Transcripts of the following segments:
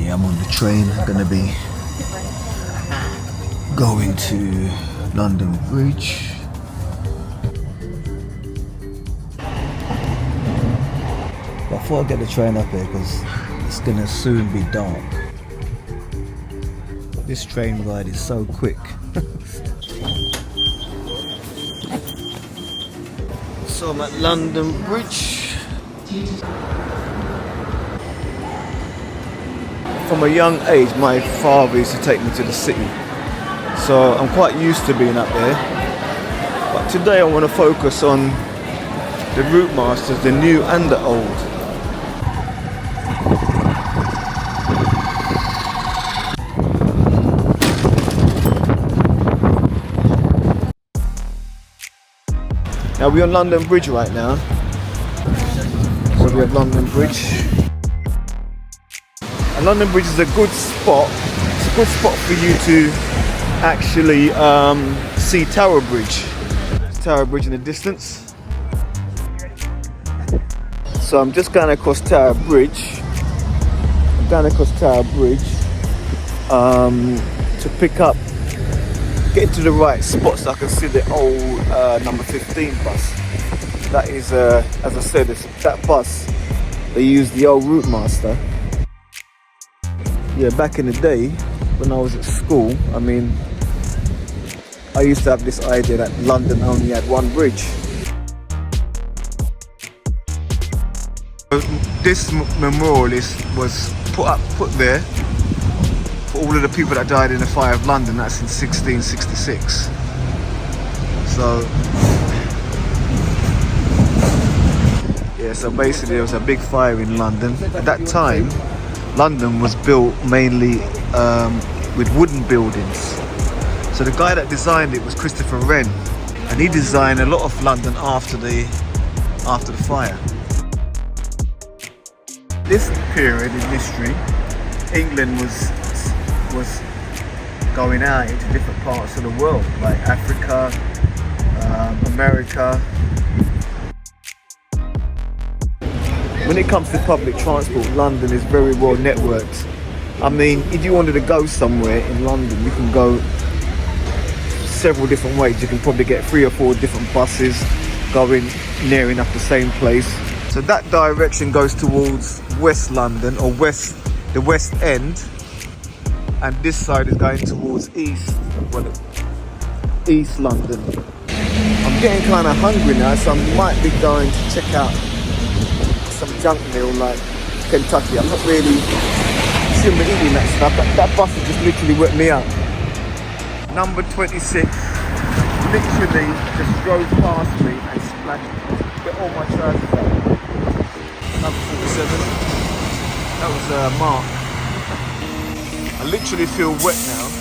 Yeah, I'm on the train. I'm gonna be going to London Bridge. But I thought I'd get the train up here because it's gonna soon be dark. But this train ride is so quick. So I'm at London Bridge. From a young age, my father used to take me to the city. So I'm quite used to being up there. But today I want to focus on the Routemasters, the new and the old. Now we're on London Bridge right now. So we have London Bridge. And London Bridge is a good spot. It's a good spot for you to actually see Tower Bridge. Tower Bridge in the distance. So I'm just going across Tower Bridge. I'm going across Tower Bridge to pick up, get to the right spot so I can see the old number 15 bus. That is, as I said, that bus, they used the old Routemaster. Yeah, back in the day, when I was at school, I mean, I used to have this idea that London only had one bridge. This memorial was put there for all of the people that died in the fire of London. That's in 1666. So yeah, so basically there was a big fire in London. At that time, London was built mainly with wooden buildings. So the guy that designed it was Christopher Wren, and he designed a lot of London after the fire. This period in history, England was going out into different parts of the world, like Africa, America. When it comes to public transport, London is very well networked. I mean, if you wanted to go somewhere in London, you can go several different ways. You can probably get 3 or 4 different buses going near enough the same place. So that direction goes towards West London, or the West End, and this side is going towards East London. I'm getting kind of hungry now, so I might be going to check out some junk meal like Kentucky. I'm not really shouldn't be eating that stuff. That bus has just literally whipped me out. Number 26 literally just drove past me and splashed, get all my trousers out. Number 47, that was Mark. I literally feel wet now.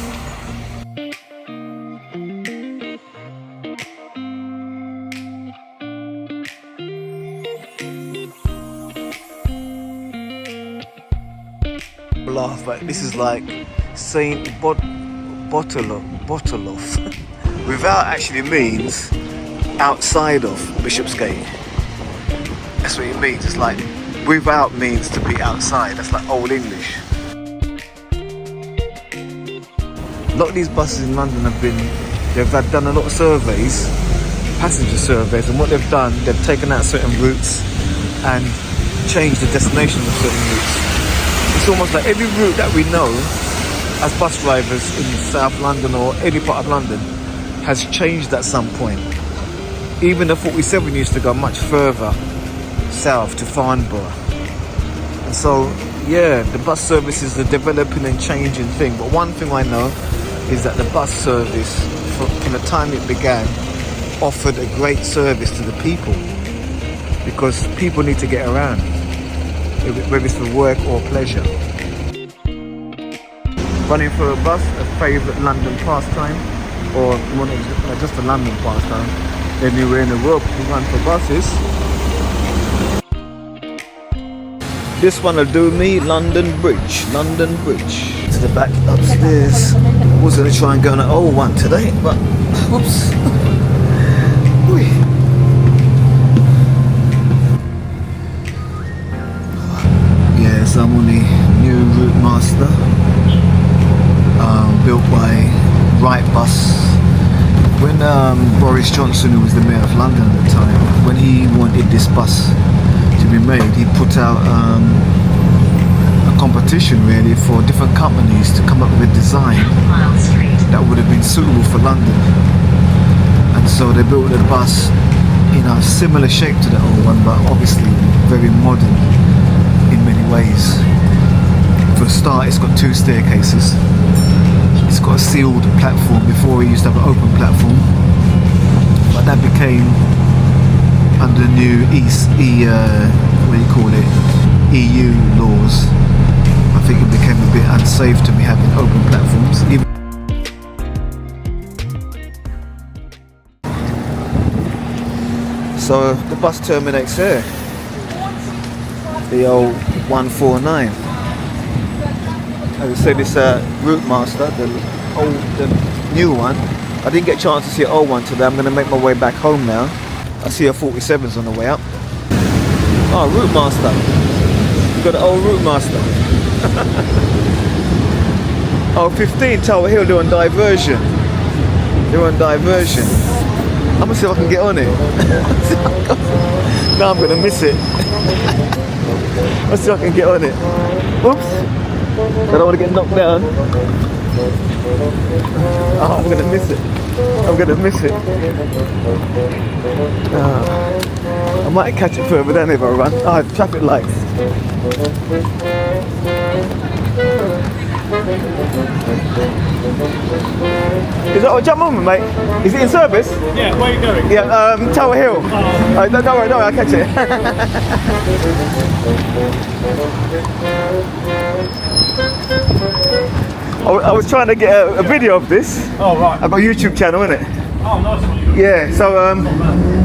Laugh, but this is like Saint Botoloff. Without actually means outside of Bishopsgate. That's what it means. It's like without means to be outside. That's like Old English. A lot of these buses in London they've done a lot of surveys, passenger surveys, and what they've done, they've taken out certain routes and changed the destinations of certain routes. It's almost like every route that we know as bus drivers in South London or any part of London has changed at some point. Even the 47 used to go much further south to Farnborough. And so, yeah, the bus services are developing and changing thing. But one thing I know is that the bus service, from the time it began, offered a great service to the people. Because people need to get around, whether it's for work or pleasure. Running for a bus, a favourite London pastime, or just a London pastime, anywhere in the world you run for buses. This one will do me, London Bridge. To the back upstairs. I was going to try and go on an old one today, but whoops. Yes, I'm on the new Routemaster. right bus. When Boris Johnson, who was the mayor of London at the time, when he wanted this bus to be made, he put out a competition really for different companies to come up with a design that would have been suitable for London. And so they built a bus in a similar shape to the old one, but obviously very modern in many ways. For a start, it's got 2 staircases. It's got a sealed platform. Before we used to have an open platform, but that became under the new EU laws. I think it became a bit unsafe to be having open platforms. So the bus terminates here. The old 149. As I said, this Routemaster, the new one. I didn't get a chance to see an old one today. I'm going to make my way back home now. I see a 47's on the way up. Oh, Routemaster. We've got an old Routemaster. Oh, 15 Tower Hill, they're on diversion. They're on diversion. I'm going to see if I can get on it. No, I'm going to miss it. Let's see if I can get on it. Oops. I don't want to get knocked down. Oh, I'm going to miss it. I'm going to miss it. I might catch it further down if I run. Oh, traffic lights. Is that what jump on, mate? Is it in service? Yeah, where are you going? Yeah, Tower Hill. Don't worry, I'll catch it. I was trying to get a video of this. Oh, right. I've got a YouTube channel, innit? Oh, nice one. Yeah, so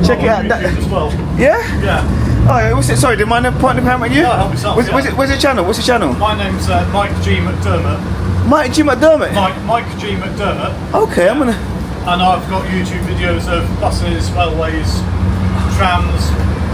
check it out. As well. Yeah? Yeah. Oh, what's it? Sorry, do you mind pointing the camera at you? No, help yourself. Where's your channel? What's your channel? My name's Mike G. McDermott. Mike G. McDermott? Mike G. McDermott. Okay, I'm gonna... And I've got YouTube videos of buses, railways, trams,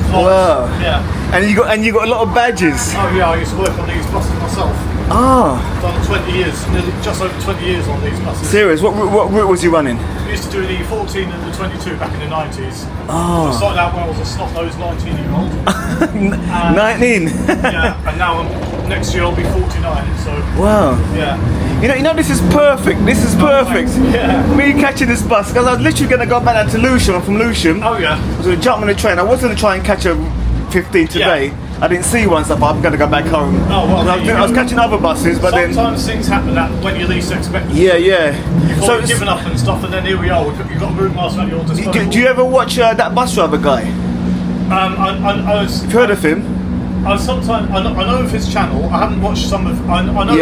flights. Wow. Yeah. And you got a lot of badges. Oh yeah, I used to work on these buses myself. Ah. Done 20 years, nearly just over 20 years on these buses. Serious? What route was you running? We used to do the 14 and the 22 back in the 90s. Oh. I started out when I was a snot-nosed 19-year-old. 19? Yeah, and now next year I'll be 49, so... Wow. Yeah. You know, this is perfect. This is perfect. Yeah. Me catching this bus, because I was literally going to go back down to Lewisham. I'm from Lewisham. Oh yeah. I was going to jump on the train. I was going to try and catch a 15 today. Yeah. I didn't see one, so I'm going to go back home. Oh, well, I was catching other buses, but sometimes things happen when you least expect them. Yeah, yeah. You've already given up and stuff, and then here we are. You've got a Routemaster at your disposal. Do you ever watch that bus driver guy? You've heard of him? I know of his channel. I haven't watched some of. I know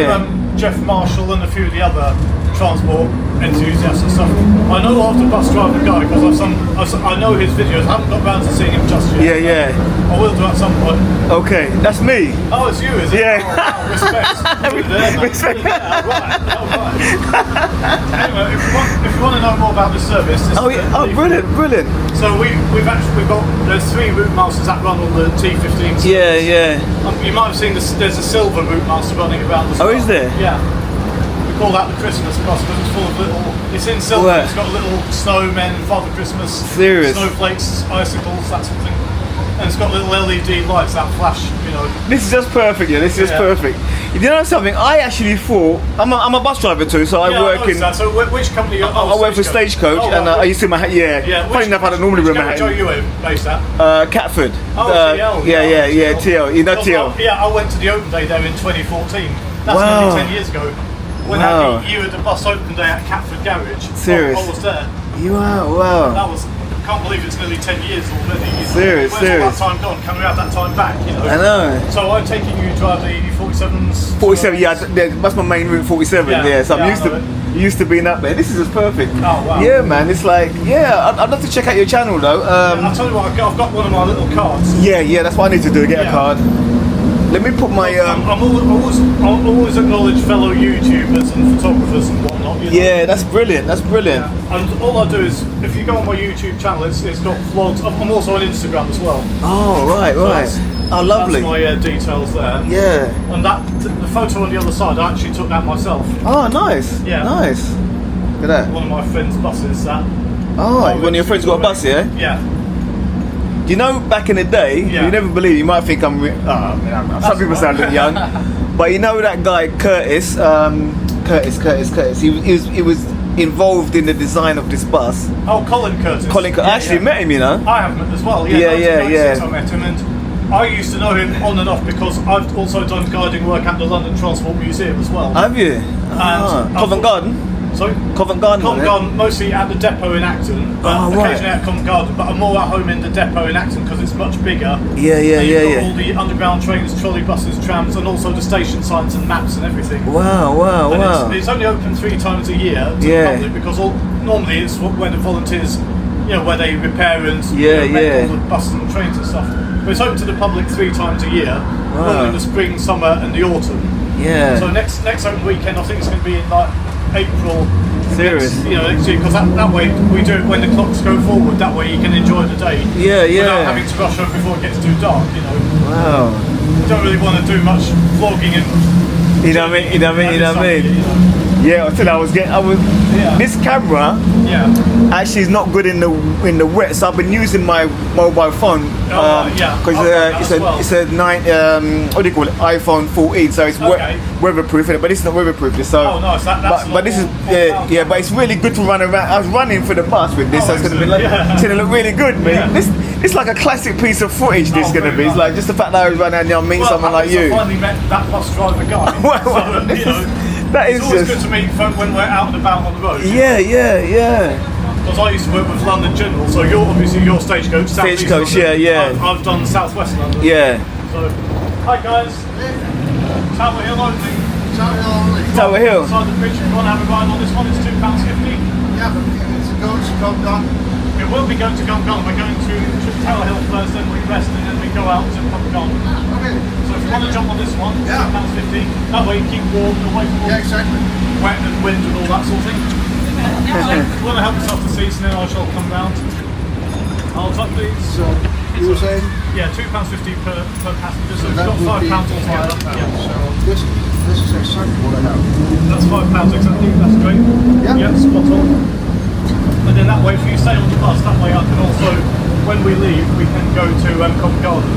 Jeff Marshall and a few of the other transport enthusiasts and stuff. I know of the bus driver guy because I know his videos. I haven't got round to seeing him just yet. Yeah, yeah. I will do at some point. Okay, that's me. Oh, it's you, is it? Yeah. Oh, wow, respect. Respect. Yeah, right. Anyway, if you want to know more about this service, brilliant. So we've got there's 3 Routemasters that run on the T15. Yeah, yeah. You might have seen this. There's a silver Routemaster running about the. Oh, is there? Yeah. We call that the Christmas bus, but it's full of little. It's in silver. What? It's got little snowmen, Father Christmas, Serious? snowflakes, icicles, that sort of thing. And it's got little LED lights that flash. You know. This is just perfect. Yeah, this is just perfect. You know something? I actually thought I'm a bus driver too, so I work in. So which company? I work for Stagecoach, and I used to my Yeah. Funny enough, I don't normally wear my hat. Which garage are you based at? Catford. Oh, TL. Yeah, TL. You know TL? Yeah, I went to the open day there in 2014. That's Wow. nearly 10 years ago. When Wow. you were at the bus open day at Catford Garage. Serious? I was there. You are, wow. That was. I can't believe it's nearly 10 years already. Serious. Where's all that time gone? Can we have that time back? You know. I know. So I'm taking you to drive the 47s. 47, yeah, that's my main route. 47, yeah. So I'm used to being up there. This is just perfect. Oh wow. Yeah, man. It's like, I'd love to check out your channel though. I'll tell you what. I've got one of my little cards. Yeah, that's what I need to do. Get a card. Let me put my. I always acknowledge fellow YouTubers and photographers and whatnot. You know? Yeah, that's brilliant. That's brilliant. Yeah. And all I do is, if you go on my YouTube channel, it's got vlogs. I'm also on Instagram as well. Oh, right. Oh, lovely. That's my details there. Yeah. And the photo on the other side, I actually took that myself. Oh, nice. Yeah. Nice. Look at that. One of my friend's buses. That. Oh, one of your friends got a bus, yeah? Yeah. You know, back in the day, you never believe. You might think I'm. Some people sound young, but you know that guy Curtis. Curtis. He was involved in the design of this bus. Oh, Colin Curtis. I actually met him, you know. I have met as well. Yeah. I met him, and I used to know him on and off because I've also done guiding work at the London Transport Museum as well. Have you? Covent Garden. Sorry? Covent Garden. Covent Garden, mostly at the depot in Acton, but occasionally at Covent Garden. But I'm more at home in the depot in Acton because it's much bigger. Yeah. All the underground trains, trolley buses, trams, and also the station signs and maps and everything. Wow. It's only open 3 times a year to the public because normally it's when the volunteers, where they repair and make all the buses and trains and stuff. But it's open to the public 3 times a year, normally in the spring, summer, and the autumn. Yeah. So next open weekend, I think it's going to be in like April. Serious? Next year, because that way we do it when the clocks go forward. That way you can enjoy the day. Without having to rush home before it gets too dark. Wow. You don't really want to do much vlogging and. You know what I mean? Yeah, until this camera actually is not good in the wet, so I've been using my mobile phone because it's a 9 what do you call it, iPhone 14, so it's weatherproof, but it's not weatherproof. So nice. But this is but it's really good to run around. I was running for the bus with this, so it's gonna be it's gonna look really good, man. It's like a classic piece of footage. This is gonna be. It's like just the fact that I was running and meet someone like you. I finally met that bus driver guy. That is it's always just good to meet folk when we're out and about on the road. Yeah. Because I used to work with London General, so you're obviously your Stagecoach. Stagecoach, I've done South West London. Yeah. So, hi guys. Tower Hill only. Tower Hill. Inside the bridge, if you want to have a ride on this one, it's £2.50. Yeah, but it's a coach to come down. It will be going to Gun. We're going to Tower Hill first, then we rest, and then we go out to Covent Garden. Okay. So if you want to jump on this one, it's £2.50. That way you keep warm away from all Exactly. wet and wind and all that sort of thing. So if you want to help yourself to seats, and then I shall come round. I'll top these. So you were saying? Yeah, £2.50 per passenger, so we've got £5 altogether. So this is exactly what I have. That's £5 exactly, that's great. Yeah, spot on. And then that way, if you stay on the bus, that way I can also, when we leave, we can go to Covent Garden.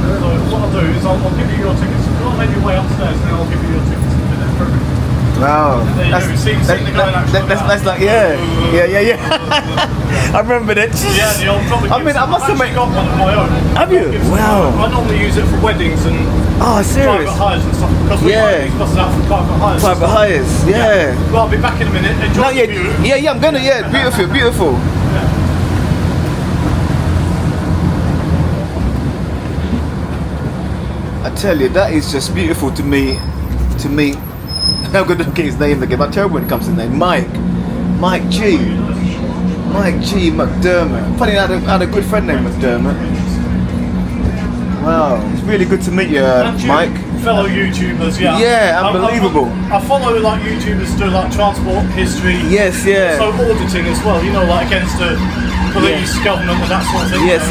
So what I'll do is I'll give you your tickets. If you want to make your way upstairs, then I'll give you your tickets. Wow. That's like yeah. I remember that. Yeah, the old trolley. I mean, I must have got one of my own. Have you? Wow. I normally use it for weddings and serious? private hires and stuff because we hire these buses out for private hires. Private hires, yeah. Well, I'll be back in a minute. Enjoy the view. Yeah, I'm gonna. Yeah, beautiful. I tell you, that is just beautiful to me. I'm going to get his name again. I'm terrible when it comes to the name. Mike G. McDermott. Funny, I had a good friend named McDermott. Wow, it's really good to meet you, Mike. Fellow YouTubers, Yeah, unbelievable. I follow like YouTubers do like transport history. Yes. So auditing as well. Like against the police, government, and that sort of thing. Yes.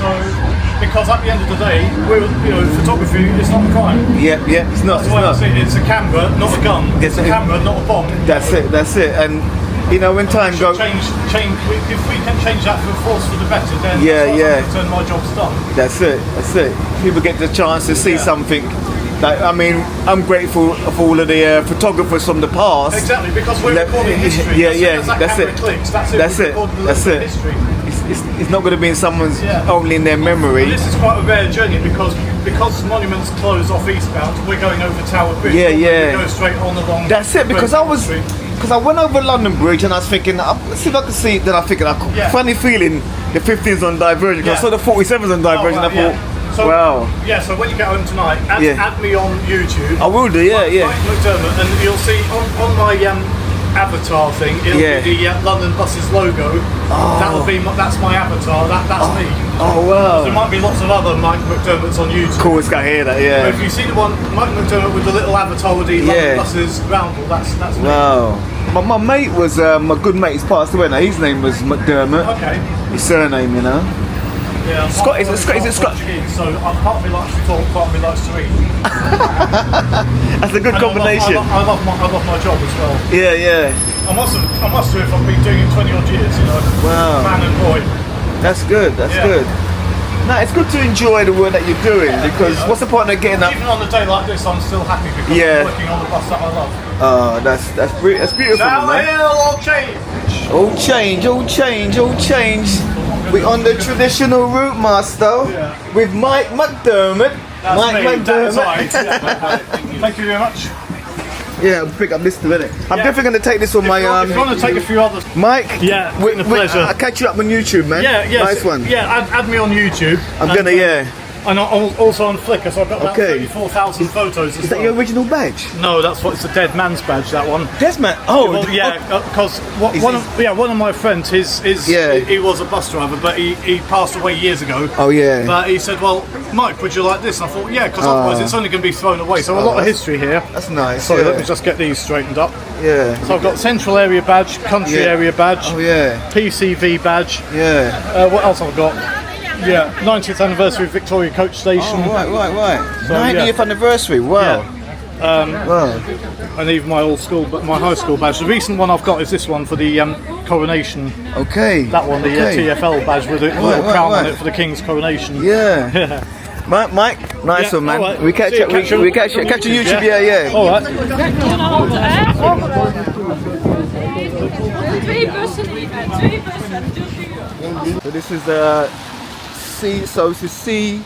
So. Because at the end of the day, photography is not a crime. Yeah, it's not. It's a camera, not a gun. It's a camera, not a bomb. That's it. And when time goes, change. If we can change that for force for the better, then then my job's done. That's it. People get the chance to see something. I'm grateful for all of the photographers from the past. Exactly, because we're recording history. That's it. History. It's not going to be in someone's only in their memory. And this is quite a rare journey because monuments close off eastbound. We're going over Tower Bridge. We go straight on along. That's it. Because I went over London Bridge and I was thinking, let's see if I can see. Then I figured, funny feeling the 15's on Divergent. Because I saw the 47's on Divergent. I thought, wow. Yeah. So when you get home tonight, add me on YouTube. I will do. Mike McDermott, and you'll see on my avatar thing, it'll be the London Buses logo. That's my avatar. That's me. Oh wow. There might be lots of other Mike McDermotts on YouTube. Cool, it's got to hear that. But if you see the one Mike McDermott with the little avatar with the London Buses roundel, that's me. Wow. My mate was my good mate. He's passed away now. His name was McDermott. Okay. His surname, Yeah, is it Scott? So part of me likes to talk, part of me likes to eat. That's a good combination. I love my job as well. Yeah. I must have if I've been doing it 20 odd years, you know. Wow. Man and boy. That's good. That's Yeah. good. No, it's good to enjoy the work that you're doing because what's the point of getting up? Even on a day like this, I'm still happy because Yeah. I'm working on the bus that I love. That's beautiful, Down the man. hill, all change. All change, all change, all change. We on the traditional Routemaster with Mike McDermott. That's Mike me. That is I. McDermott. Thank you very much. Yeah, I'll pick up this too, innit? I'm definitely going to take this on my If you want to take a few others. Mike. Yeah, with a pleasure. I'll catch you up on YouTube, man. Yeah, yes. Nice one. Yeah, add me on YouTube. I'm gonna, yeah. And I'm also on Flickr, so I've got about Okay. 34,000 photos as Is that well. your original badge? No, that's what it's a dead man's badge. That one. Desmond. Oh, Well, yeah, because one of my friends, he was a bus driver, but he passed away years ago. Oh yeah. But he said, "Well, Mike, would you like this?" And I thought, "Yeah," because otherwise it's only going to be thrown away. So a lot of history here. That's nice. Sorry, yeah. let me just get these straightened up. Yeah. So I've got Central Area badge, Country Yeah. Area badge, Oh yeah. PCV badge. Yeah. What else have I got? Yeah, 90th anniversary of Victoria Coach Station. Oh, right. So, 90th anniversary. Wow. Wow. And even my old school, but my high school badge. The recent one I've got is this one for the coronation. Okay. That one, the TFL badge with a little crown on it for the King's coronation. Yeah. Mike, nice Yeah, one, man. all right. We catch See you, up. catch you We on catch you on YouTube, YouTube. yeah? Yeah. All right. Twee bussen liever, twee bussen. So this is this is CU344.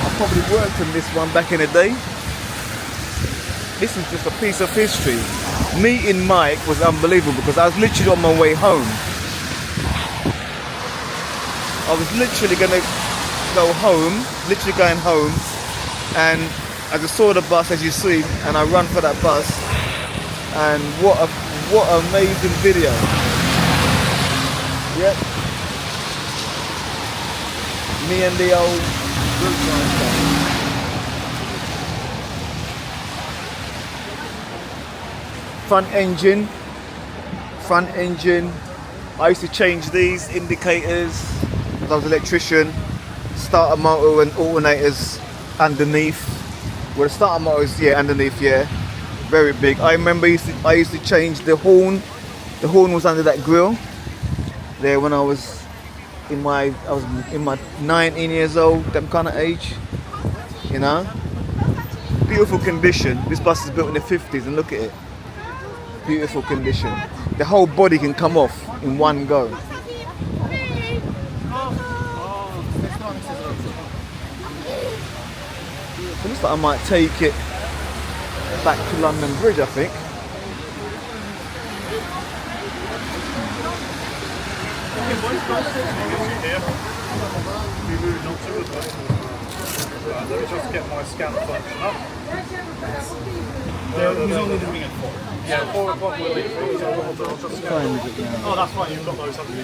I probably worked on this one back in the day. This is just a piece of history. Meeting Mike was unbelievable because I was literally on my way home. I was literally going home, and I just saw the bus as you see, and I run for that bus, and what an amazing video. Yep. Me and the old Routemaster. Front engine. I used to change these indicators. I was an electrician. Starter motor and alternators underneath. Well, the starter motor is underneath, very big. I remember I used to change the horn. The horn was under that grill there when I was in my 19 years old, that kind of age, you know. Beautiful condition. This bus is built in the 50s, and look at it. Beautiful condition. The whole body can come off in one go. It looks like I might take it back to London Bridge, I think. Let me just get my scan function up. He's only doing it for. Yeah, 4 o'clock we're leaving. So I'll just get Oh, that's right, you've got those, haven't you?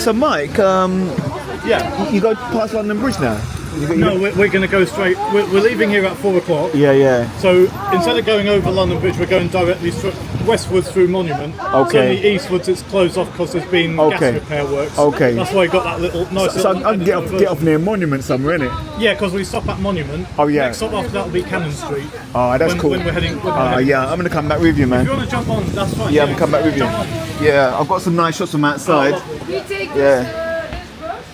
So Mike, Yeah. you go past London Bridge now? No, we're going to go straight. We're leaving here at 4 o'clock. Yeah. So instead of going over London Bridge, we're going directly westwards through Monument. Okay. So the eastwards it's closed off because there's been gas repair works. Okay. That's why I got that little nice. So little I can get off near Monument somewhere, innit? Yeah, because we stop at Monument. Oh, yeah. Next stop after that will be Cannon Street. Oh, that's cool. When we're heading. Yeah, I'm gonna come back with you, man. If you want to jump on, that's fine. Yeah, I'm gonna come back with you. Jump on. Yeah, I've got some nice shots from outside. You take Yeah. this bus,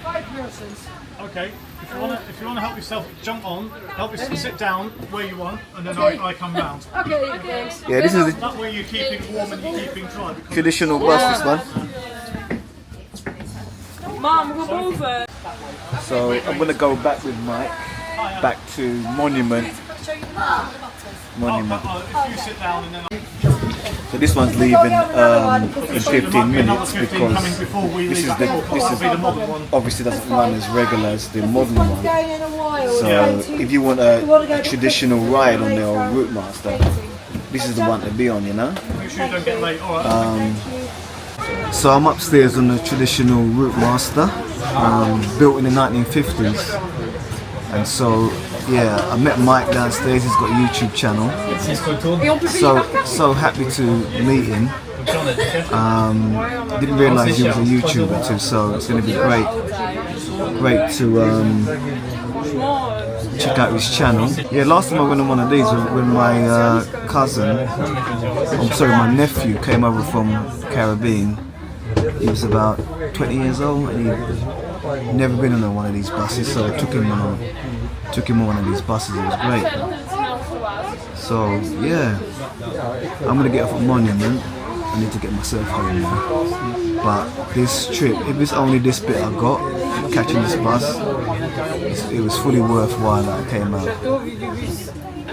5 persons. Okay. If you want to help yourself, jump on. Help yourself sit down where you want, and then I come round. Okay. Yeah, this is the That way you're keeping warm and you're keeping dry. Because traditional bus, this one. Mom, we go boven. So I'm gonna go back with Mike, back to Monument. if you sit down and then. So this one's leaving in 15 minutes coming because before we this leave. is the modern one. obviously doesn't run as regular as the modern one. So if you want a traditional ride on the old Routemaster, this is the one to be on, you know. Make sure you don't get late. All right. So I'm upstairs on the traditional Routemaster, built in the 1950s. And so, yeah, I met Mike downstairs. He's got a YouTube channel. So happy to meet him. Didn't realise he was a YouTuber too, so it's going to be great. great to check out his channel. Yeah, last time I went on one of these was when my cousin, I'm sorry, my nephew came over from Caribbean. He was about 20 years old and he'd never been on one of these buses, so I took him on one of these buses. It was great. So yeah, I'm gonna get off at Monument. I need to get myself home now. But this trip, if it's only this bit I got, catching this bus, it was fully worthwhile that I came out.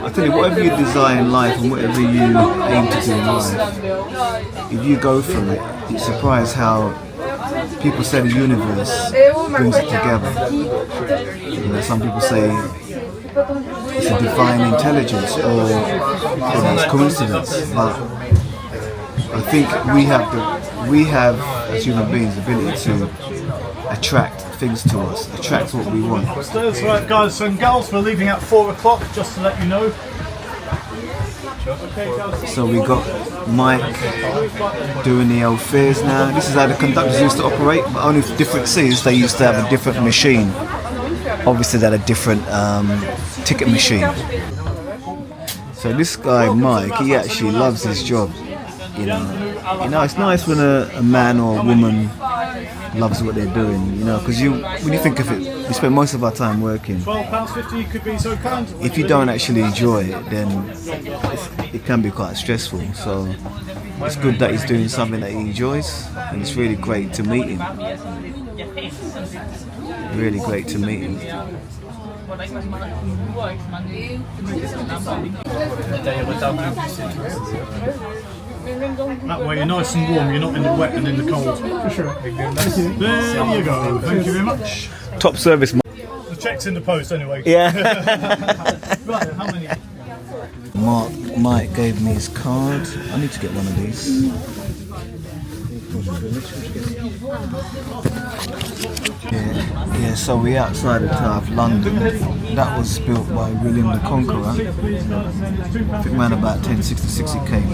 I tell you, whatever you desire in life and whatever you aim to do in life, if you go for it, you're surprised how people say the universe brings it together. You know, some people say it's a divine intelligence or it's coincidence, but I think we have as human beings the ability to attract things to us, attract what we want. That's right, guys. So in Gals, we're leaving at 4 o'clock, just to let you know. So we got Mike doing the old fares now. This is how the conductors used to operate, but only for different seats they used to have a different machine. Obviously they had a different ticket machine. So this guy Mike, he actually loves his job. You know, it's nice when a man or a woman loves what they're doing. You know, because when you think of it, we spend most of our time working. £12.50 could be so kind. If you don't actually enjoy it, then it can be quite stressful. So it's good that he's doing something that he enjoys, and it's really great to meet him. Really great to meet him. That way you're nice and warm, you're not in the wet and in the cold. For sure. There you go. Thank you very much. Top service. The check's in the post anyway. Yeah. Right, how many? Mike gave me his card. I need to get one of these. Yeah, so we're outside the Tower of London. That was built by William the Conqueror. I think around about 1066 he came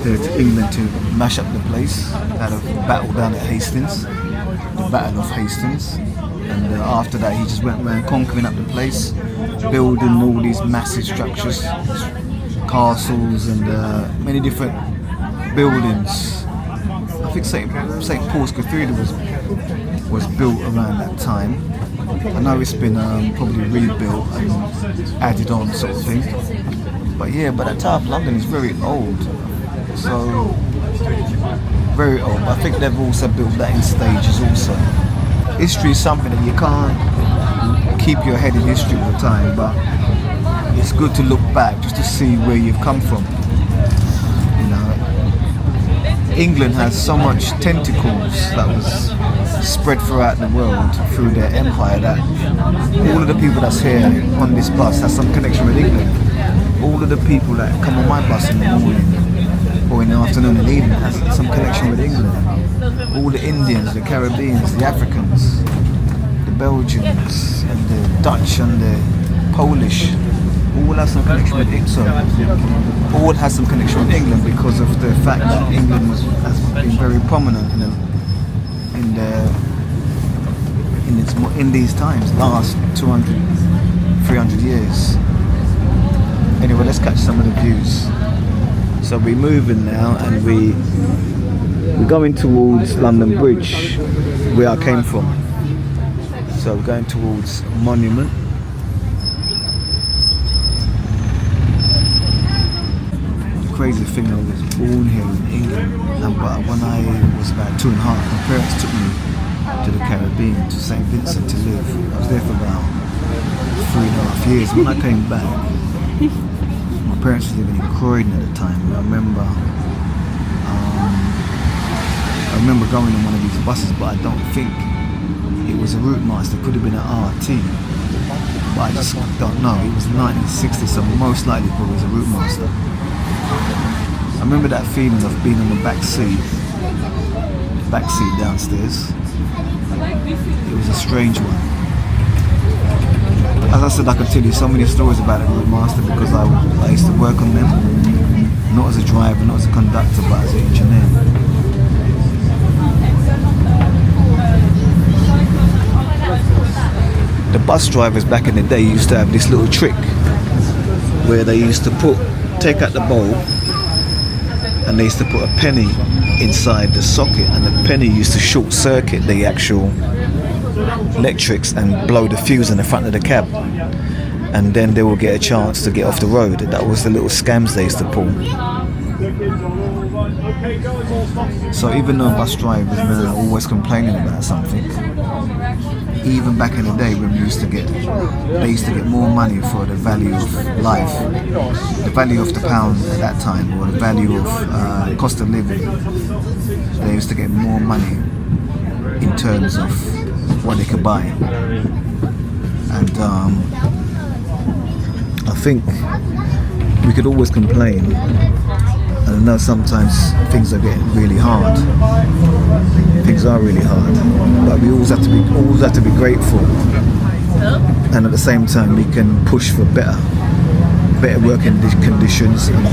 there to England to mash up the place. Had a battle down at Hastings, the Battle of Hastings. And after that he just went around conquering up the place, building all these massive structures, castles and many different buildings. I think St. Paul's Cathedral was built around that time. I know it's been probably rebuilt and added on sort of thing. But yeah, but that Tower of London is very old. So, very old. But I think they've also built that in stages also. History is something that you can't keep your head in history all the time, but it's good to look back just to see where you've come from. You know, England has so much tentacles that was spread throughout the world through their empire that all of the people that's here on this bus has some connection with England. All of the people that come on my bus in the morning or in the afternoon and evening has some connection with England. All the Indians, the Caribbeans, the Africans, the Belgians and the Dutch and the Polish all have some connection with England. So all has some connection with England because of the fact that England has been very prominent in these times, last 200, 300 years. Anyway, let's catch some of the views. So we're moving now and we're going towards London Bridge, where I came from. So we're going towards Monument. The crazy thing, I was born here in England, but when I was about 2.5, my parents took me to the Caribbean, to St. Vincent to live. I was there for about 3.5 years. When I came back, my parents were living in Croydon at the time. I remember going on one of these buses, but I don't think it was a Routemaster. It could have been an RT, but I just don't know. It was 1960, so most likely it was a Routemaster. I remember that feeling of being on the back seat downstairs. It was a strange one. As I said, I could tell you so many stories about the Routemaster because I used to work on them, not as a driver, not as a conductor, but as an engineer. the bus drivers back in the day used to have this little trick where they used to take out the bulb, and they used to put a penny inside the socket, and the penny used to short circuit the actual electrics and blow the fuse in the front of the cab, and then they will get a chance to get off the road. That was the little scams they used to pull. So even though bus drivers are always complaining about something, even back in the day when they used to get more money for the value of life, the value of the pound at that time, or the value of cost of living. They used to get more money in terms of what they could buy. And I think we could always complain, and I know sometimes things are getting really hard. Things are really hard, but we always have to be grateful, and at the same time we can push for better working conditions. And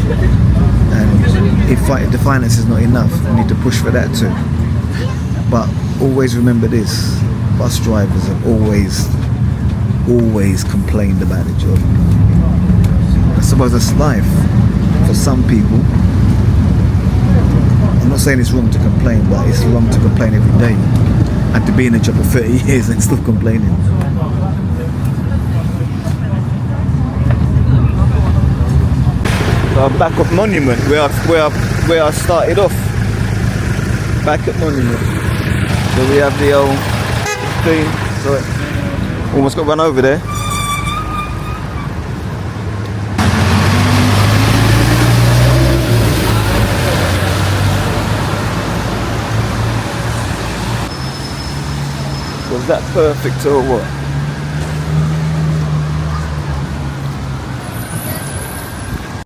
if the finance is not enough, we need to push for that too. But always remember this: bus drivers have always complained about the job. I suppose that's life for some people. I'm not saying it's wrong to complain, but it's wrong to complain every day and to be in a job for 30 years and still complaining. So I'm back at Monument, where I started off. Back at Monument. So we have the old thing. So almost got run over there. Was that perfect or what?